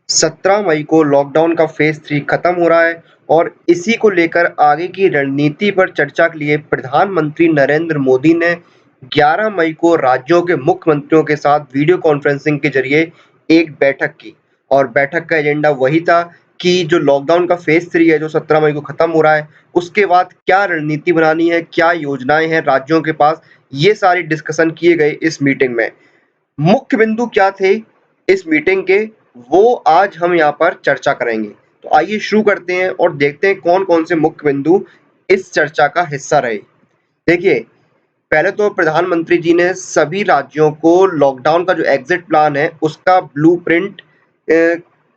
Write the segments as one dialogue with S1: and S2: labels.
S1: 17 मई को लॉकडाउन का फेज़ 3 खत्म हो रहा है और इसी को लेकर आगे की रणनीति पर चर्चा के लिए प्रधानमंत्री नरेंद्र मोदी ने 11 मई को राज्यों के मुख्यमंत्रियों के साथ वीडियो कॉन्फ्रेंसिंग के ज़रिए एक बैठक की और बैठक का एजेंडा वही था कि जो लॉकडाउन का फेज़ 3 है, जो 17 मई को खत्म हो रहा है, उसके बाद क्या रणनीति बनानी है, क्या योजनाएँ हैं राज्यों के पास, ये सारी डिस्कशन किए गए इस मीटिंग में। मुख्य बिंदु क्या थे इस मीटिंग के, वो आज हम यहाँ पर चर्चा करेंगे। तो आइए शुरू करते हैं और देखते हैं कौन-कौन से मुख्य बिंदु इस चर्चा का हिस्सा रहे। देखिए, पहले तो प्रधानमंत्री जी ने सभी राज्यों को लॉकडाउन का जो एग्ज़िट प्लान है, उसका ब्लूप्रिंट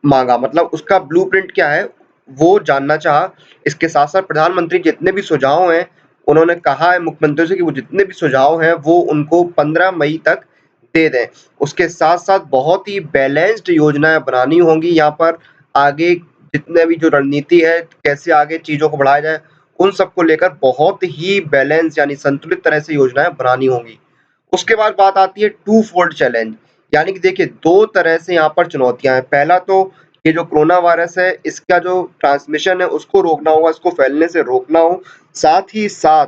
S1: माँगा। मतलब उसका ब्लूप्रिंट क्या है, वो जानना चाहा। इसके साथ-साथ प्रधानमंत्री जितने भी सुझाव हैं, उन्होंने कहा है मुख्यमंत्रियों से कि वो जितने भी सुझाव हैं, वो उनको 15 मई तक दे दें। उसके साथ-साथ बहुत ही बैलेंस्ड योजनाएँ बनानी होंगी यहाँ पर। आगे जितने भी जो रणनीति है, कैसे आगे चीज़ों को बढ़ाया जाए, उन सबको लेकर बहुत ही बैलेंस यानी संतुलित तरह से योजनाएँ बनानी होंगी। उसके बाद बात आती है टू फोल्ड चैलेंज, यानी कि देखिए 2 तरह से यहाँ पर चुनौतियाँ हैं। पहला तो ये जो कोरोना वायरस है, इसका जो ट्रांसमिशन है उसको रोकना होगा, इसको फैलने से रोकना हो। साथ ही साथ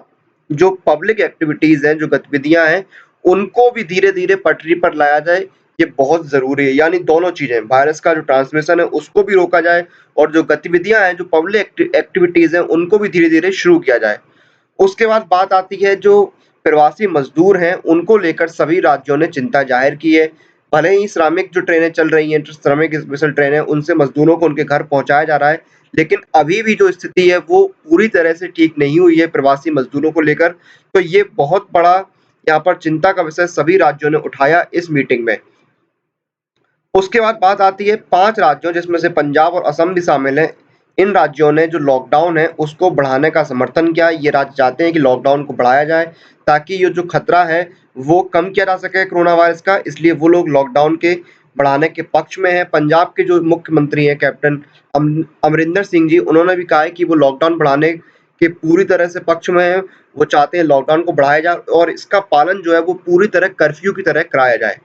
S1: जो पब्लिक एक्टिविटीज़ हैं, जो गतिविधियाँ हैं, उनको भी धीरे-धीरे पटरी पर लाया जाए, ये बहुत ज़रूरी है। यानी दोनों चीज़ें, वायरस का जो ट्रांसमिशन है उसको भी रोका जाए और जो गतिविधियाँ हैं, जो पब्लिक एक्टिविटीज़ हैं, उनको भी धीरे-धीरे शुरू किया जाए। उसके बाद बात आती है जो प्रवासी मज़दूर हैं, उनको लेकर सभी राज्यों ने चिंता ज़ाहिर की है। भले ही श्रमिक जो ट्रेनें चल रही हैं, जो श्रमिक स्पेशल ट्रेनें, उनसे मज़दूरों को उनके घर पहुँचाया जा रहा है, लेकिन अभी भी जो स्थिति है, वो पूरी तरह से ठीक नहीं हुई है प्रवासी मज़दूरों को लेकर। तो ये बहुत बड़ा यहाँ पर चिंता का विषय सभी राज्यों ने उठाया इस मीटिंग में। उसके बाद बात आती है 5 राज्यों जिसमें से पंजाब और असम भी शामिल हैं। इन राज्यों ने जो लॉकडाउन है उसको बढ़ाने का समर्थन किया। ये राज्य चाहते हैं कि लॉकडाउन को बढ़ाया जाए ताकि ये जो खतरा है वो कम किया जा सके कोरोना वायरस का, इसलिए वो लोग लॉकडाउन के बढ़ाने के पक्ष में हैं। पंजाब के जो मुख्यमंत्री हैं कैप्टन अमरिंदर सिंह जी, उन्होंने भी कहा है कि वो लॉकडाउन बढ़ाने के पूरी तरह से पक्ष में हैं। वो चाहते हैं लॉकडाउन को बढ़ाया जाए और इसका पालन जो है वो पूरी तरह कर्फ्यू की तरह कराया जाए।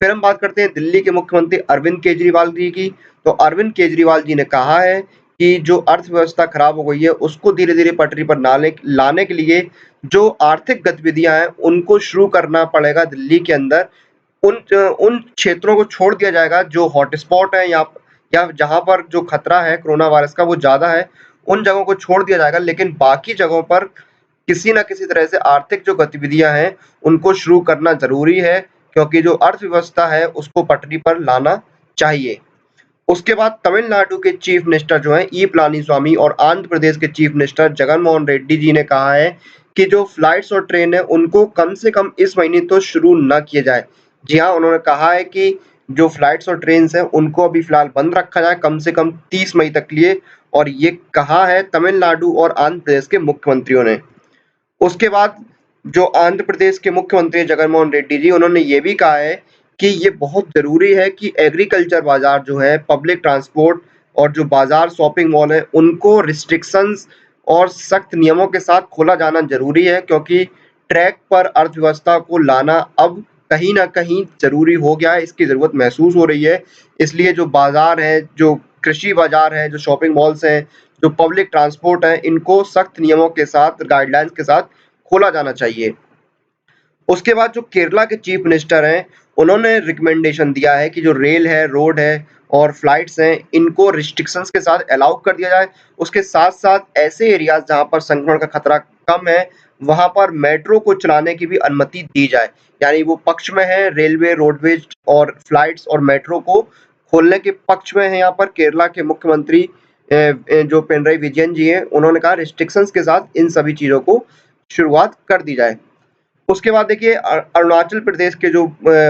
S1: फिर हम बात करते हैं दिल्ली के मुख्यमंत्री अरविंद केजरीवाल जी की। तो अरविंद केजरीवाल जी ने कहा है कि जो अर्थव्यवस्था खराब हो गई है, उसको धीरे-धीरे पटरी पर लाने के लिए जो आर्थिक गतिविधियाँ हैं, उनको शुरू करना पड़ेगा दिल्ली के अंदर। उन क्षेत्रों को छोड़ दिया जाएगा जो हॉटस्पॉट है या जहाँ पर जो खतरा है कोरोना वायरस का वो ज़्यादा है, उन जगहों को छोड़ दिया जाएगा, लेकिन बाकी जगहों पर किसी न किसी तरह से आर्थिक जो गतिविधियाँ हैं, उनको शुरू करना ज़रूरी है, क्योंकि जो अर्थव्यवस्था है, उसको पटरी पर लाना चाहिए। उसके बाद तमिलनाडु के चीफ मिनिस्टर जो हैं ई पलानीस्वामी और आंध्र प्रदेश के चीफ मिनिस्टर जगन मोहन रेड्डी जी ने कहा है कि जो फ्लाइट्स और ट्रेन है, उनको कम से कम इस महीने तो शुरू ना किए जाए। जी हाँ, उन्होंने कहा है कि जो फ्लाइट्स और ट्रेन्स हैं, उनको अभी फ़िलहाल बंद रखा जाए कम से कम 30 मई तक के लिए, और ये कहा है तमिलनाडु और आंध्र प्रदेश के मुख्यमंत्रियों ने। उसके बाद जो आंध्र प्रदेश के मुख्यमंत्री जगन मोहन रेड्डी जी, उन्होंने ये भी कहा है कि ये बहुत ज़रूरी है कि एग्रीकल्चर बाज़ार जो है, पब्लिक ट्रांसपोर्ट और जो बाज़ार शॉपिंग मॉल हैं, उनको रिस्ट्रिक्शंस और सख्त नियमों के साथ खोला जाना ज़रूरी है, क्योंकि ट्रैक पर अर्थव्यवस्था को लाना अब कहीं न कहीं ज़रूरी हो गया है, इसकी ज़रूरत महसूस हो रही है। इसलिए जो बाज़ार है, जो कृषि बाज़ार है, जो शॉपिंग मॉल्स हैं, जो पब्लिक ट्रांसपोर्ट है, इनको सख्त नियमों के साथ, गाइडलाइंस के साथ खोला जाना चाहिए। उसके बाद जो केरला के चीफ मिनिस्टर हैं, उन्होंने रिकमेंडेशन दिया है कि जो रेल है, रोड है और फ्लाइट्स हैं, इनको रिस्ट्रिक्शंस के साथ अलाउ कर दिया जाए। उसके साथ-साथ ऐसे एरियाज़ जहाँ पर संक्रमण का खतरा कम है, वहाँ पर मेट्रो को चलाने की भी अनुमति दी जाए। यानी वो पक्ष में है रेलवे, रोडवेज़ और फ्लाइट्स और मेट्रो को खोलने के पक्ष में है यहाँ पर केरला के मुख्यमंत्री जो पिनरई विजयन जी हैं, उन्होंने कहा रिस्ट्रिक्शंस के साथ इन सभी चीज़ों को शुरुआत कर दी जाए। उसके बाद देखिए अरुणाचल प्रदेश के जो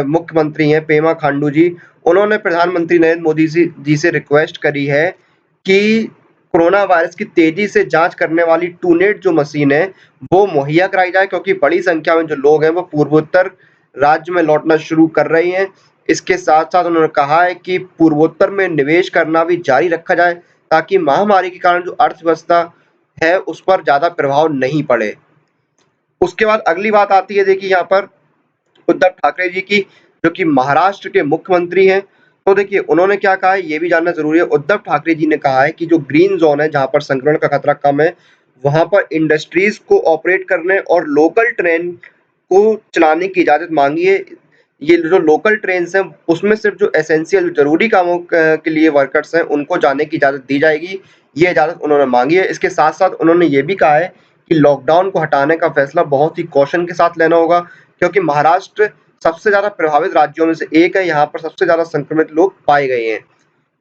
S1: मुख्यमंत्री हैं पेमा खांडू जी, उन्होंने प्रधानमंत्री नरेंद्र मोदी जी से रिक्वेस्ट करी है कि कोरोना वायरस की तेज़ी से जाँच करने वाली टूनेट जो मशीन है, वो मुहैया कराई जाए, क्योंकि बड़ी संख्या में जो लोग हैं वो पूर्वोत्तर राज्य में लौटना शुरू कर रहे हैं। इसके साथ-साथ उन्होंने कहा है कि पूर्वोत्तर में निवेश करना भी जारी रखा जाए, ताकि महामारी के कारण जो अर्थव्यवस्था है, उस पर ज़्यादा प्रभाव नहीं पड़े। उसके बाद अगली बात आती है देखिए यहाँ पर उद्धव ठाकरे जी की, जो कि महाराष्ट्र के मुख्यमंत्री हैं। तो देखिए उन्होंने क्या कहा है ये भी जानना ज़रूरी है। उद्धव ठाकरे जी ने कहा है कि जो ग्रीन ज़ोन है जहाँ पर संक्रमण का खतरा कम है, वहाँ पर इंडस्ट्रीज़ को ऑपरेट करने और लोकल ट्रेन को चलाने की इजाज़त माँगी है। ये जो लोकल ट्रेन्स हैं उसमें सिर्फ़ जो एसेंशियल ज़रूरी कामों के लिए वर्कर्स हैं उनको जाने की इजाज़त दी जाएगी। ये इजाज़त उन्होंने माँगी है। इसके साथ-साथ उन्होंने ये भी कहा है कि लॉकडाउन को हटाने का फैसला बहुत ही कॉशन के साथ लेना होगा, क्योंकि महाराष्ट्र सबसे ज़्यादा प्रभावित राज्यों में से एक है, यहाँ पर सबसे ज़्यादा संक्रमित लोग पाए गए हैं।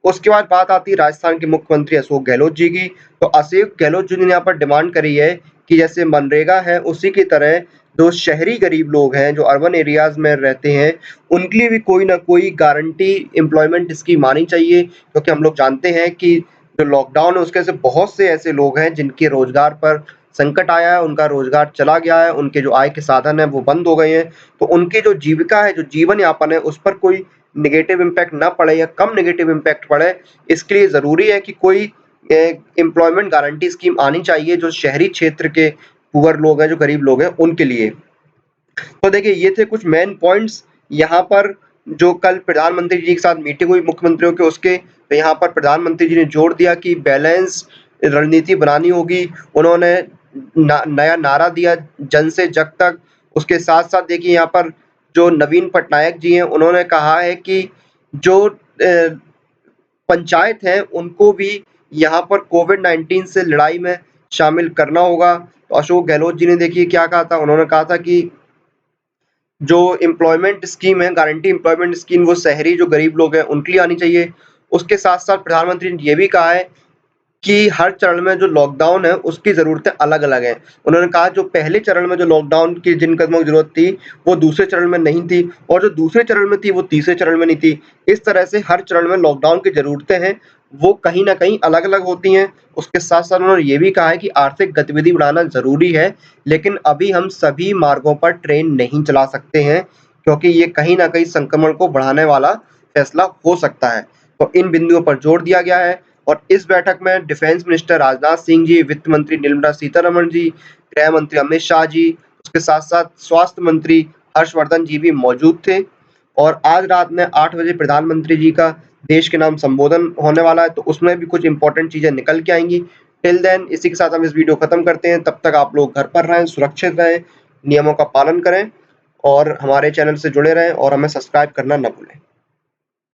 S1: उसके बाद बात आती है राजस्थान के मुख्यमंत्री अशोक गहलोत जी की, तो अशोक गहलोत जी ने यहाँ पर डिमांड करी है कि जैसे मनरेगा है, उसी की तरह जो शहरी गरीब लोग हैं, जो अर्बन एरियाज़ में रहते हैं, उनके लिए भी कोई न कोई गारंटी एम्प्लॉयमेंट स्कीम आनी चाहिए, क्योंकि हम लोग जानते हैं कि जो लॉकडाउन है उसके से बहुत से ऐसे लोग हैं जिनके रोज़गार पर संकट आया है, उनका रोज़गार चला गया है, उनके जो आय के साधन हैं वो बंद हो गए हैं, तो उनकी जो जीविका है, जो जीवन यापन है, उस पर कोई नेगेटिव इम्पैक्ट ना पड़े या कम नेगेटिव इम्पैक्ट पड़े, इसके लिए ज़रूरी है कि कोई एम्प्लॉयमेंट गारंटी स्कीम आनी चाहिए जो शहरी क्षेत्र के पुअर लोग हैं, जो गरीब लोग हैं, उनके लिए। तो देखिए ये थे कुछ मेन पॉइंट्स यहाँ पर जो कल प्रधानमंत्री जी के साथ मीटिंग हुई मुख्यमंत्रियों के उसके, तो यहाँ पर प्रधानमंत्री जी ने जोर दिया कि बैलेंस रणनीति बनानी होगी। उन्होंने नया नारा दिया जन से जग तक। उसके साथ-साथ देखिए यहाँ पर जो नवीन पटनायक जी हैं उन्होंने कहा है कि जो पंचायत हैं उनको भी यहाँ पर कोविड-19 से लड़ाई में शामिल करना होगा। तो अशोक गहलोत जी ने देखिए क्या कहा था, उन्होंने कहा था कि जो एम्प्लॉयमेंट स्कीम है, गारंटी एम्प्लॉयमेंट स्कीम वो शहरी जो गरीब लोग हैं उनके लिए आनी चाहिए। उसके साथ-साथ प्रधानमंत्री ने ये भी कहा है कि हर चरण में जो लॉकडाउन है उसकी ज़रूरतें अलग-अलग हैं। उन्होंने कहा जो पहले चरण में जो लॉकडाउन की जिन कदमों की ज़रूरत थी, वो दूसरे चरण में नहीं थी और जो दूसरे चरण में थी, वो तीसरे चरण में नहीं थी। इस तरह से हर चरण में लॉकडाउन की ज़रूरतें हैं, वो कहीं न कहीं अलग-अलग होती हैं। उसके साथ-साथ उन्होंने ये भी कहा है कि आर्थिक गतिविधि बढ़ाना ज़रूरी है, लेकिन अभी हम सभी मार्गों पर ट्रेन नहीं चला सकते हैं, क्योंकि ये कहीं न कहीं संक्रमण को बढ़ाने वाला फैसला हो सकता है। तो इन बिंदुओं पर जोर दिया गया है और इस बैठक में डिफेंस मिनिस्टर राजनाथ सिंह जी, वित्त मंत्री निर्मला सीतारमण जी, गृह मंत्री अमित शाह जी, उसके साथ-साथ स्वास्थ्य मंत्री हर्षवर्धन जी भी मौजूद थे और आज रात में 8 बजे प्रधानमंत्री जी का देश के नाम संबोधन होने वाला है, तो उसमें भी कुछ इम्पोर्टेंट चीज़ें निकल के आएँगी। टिल देन इसी के साथ हम इस वीडियो खत्म करते हैं, तब तक आप लोग घर पर रहें, सुरक्षित रहें, नियमों का पालन करें और हमारे चैनल से जुड़े रहें और हमें सब्सक्राइब करना ना भूलें।